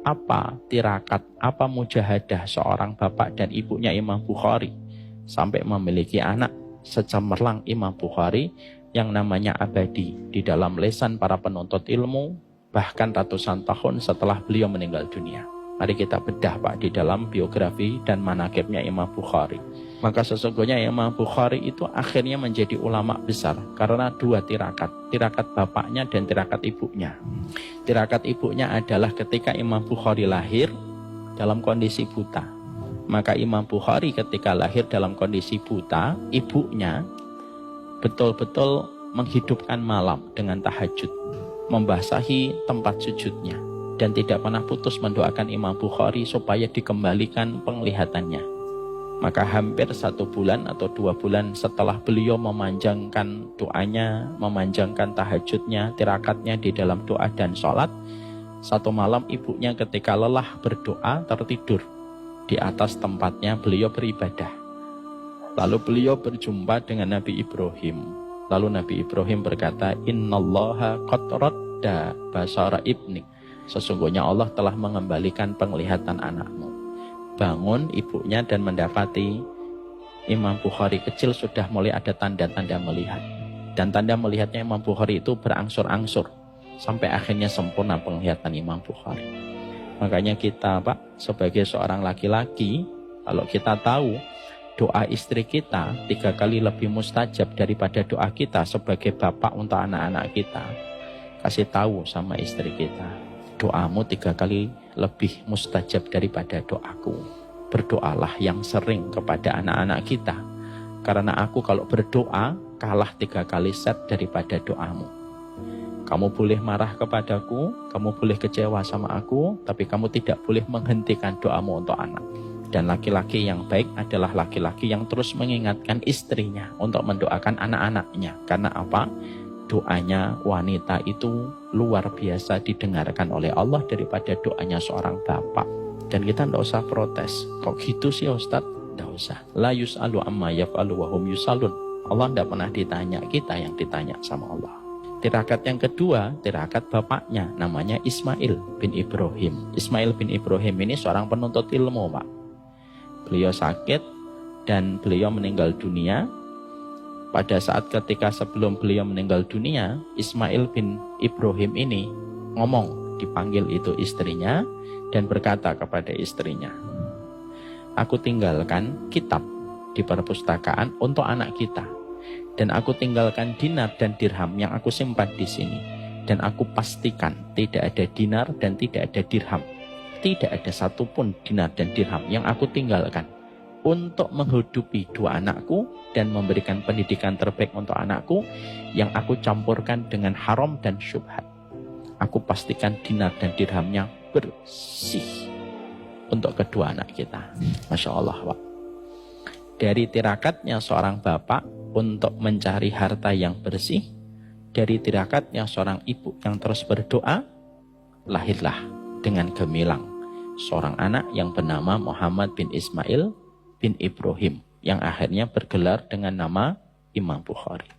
apa tirakat, apa mujahadah seorang bapak dan ibunya Imam Bukhari sampai memiliki anak secemerlang Imam Bukhari yang namanya abadi di dalam lesan para penuntut ilmu bahkan ratusan tahun setelah beliau meninggal dunia. Mari kita bedah Pak di dalam biografi dan manaqibnya Imam Bukhari. Maka sesungguhnya Imam Bukhari itu akhirnya menjadi ulama besar karena dua tirakat. Tirakat bapaknya dan tirakat ibunya. Tirakat ibunya adalah ketika Imam Bukhari lahir dalam kondisi buta. Maka Imam Bukhari ketika lahir dalam kondisi buta, ibunya betul-betul menghidupkan malam dengan tahajud, membasahi tempat sujudnya, dan tidak pernah putus mendoakan Imam Bukhari supaya dikembalikan penglihatannya. Maka hampir 1 bulan atau 2 bulan setelah beliau memanjangkan doanya, memanjangkan tahajudnya, tirakatnya di dalam doa dan sholat, satu malam ibunya ketika lelah berdoa tertidur di atas tempatnya beliau beribadah. Lalu beliau berjumpa dengan Nabi Ibrahim. Lalu Nabi Ibrahim berkata, Innallaha qad radda basara ibnik. Sesungguhnya Allah telah mengembalikan penglihatan anakmu. Bangun ibunya dan mendapati Imam Bukhari kecil sudah mulai ada tanda-tanda melihat. Dan tanda melihatnya Imam Bukhari itu berangsur-angsur sampai akhirnya sempurna penglihatan Imam Bukhari. Makanya kita Pak sebagai seorang laki-laki, kalau kita tahu doa istri kita 3 kali lebih mustajab daripada doa kita sebagai bapak untuk anak-anak kita, kasih tahu sama istri kita, doamu 3 kali lebih mustajab daripada doaku. Berdoalah yang sering kepada anak-anak kita, karena aku kalau berdoa kalah 3 kali set daripada doamu. Kamu boleh marah kepadaku, kamu boleh kecewa sama aku, tapi kamu tidak boleh menghentikan doamu untuk anak. Dan laki-laki yang baik adalah laki-laki yang terus mengingatkan istrinya untuk mendoakan anak-anaknya. Karena apa? Doanya wanita itu luar biasa didengarkan oleh Allah daripada doanya seorang bapak. Dan kita tidak usah protes. Kok gitu sih Ustadz? Tidak usah. La yus'alu amma yaf'alu wa hum yus'alun. Allah tidak pernah ditanya, kita yang ditanya sama Allah. Tirakat yang kedua, tirakat bapaknya, namanya Ismail bin Ibrahim. Ismail bin Ibrahim ini seorang penuntut ilmu Pak. Beliau sakit dan beliau meninggal dunia. Pada saat ketika sebelum beliau meninggal dunia, Ismail bin Ibrahim ini ngomong, dipanggil itu istrinya dan berkata kepada istrinya, aku tinggalkan kitab di perpustakaan untuk anak kita, dan aku tinggalkan dinar dan dirham yang aku simpan di sini, dan aku pastikan tidak ada dinar dan tidak ada dirham. Tidak ada satupun dinar dan dirham yang aku tinggalkan untuk menghidupi 2 anakku dan memberikan pendidikan terbaik untuk anakku yang aku campurkan dengan haram dan syubhat. Aku pastikan dinar dan dirhamnya bersih untuk kedua anak kita. Masya Allah Pak. Dari tirakatnya seorang bapak untuk mencari harta yang bersih, dari tirakatnya seorang ibu yang terus berdoa, lahirlah dengan gemilang seorang anak yang bernama Muhammad bin Ismail bin Ibrahim yang akhirnya bergelar dengan nama Imam Bukhari.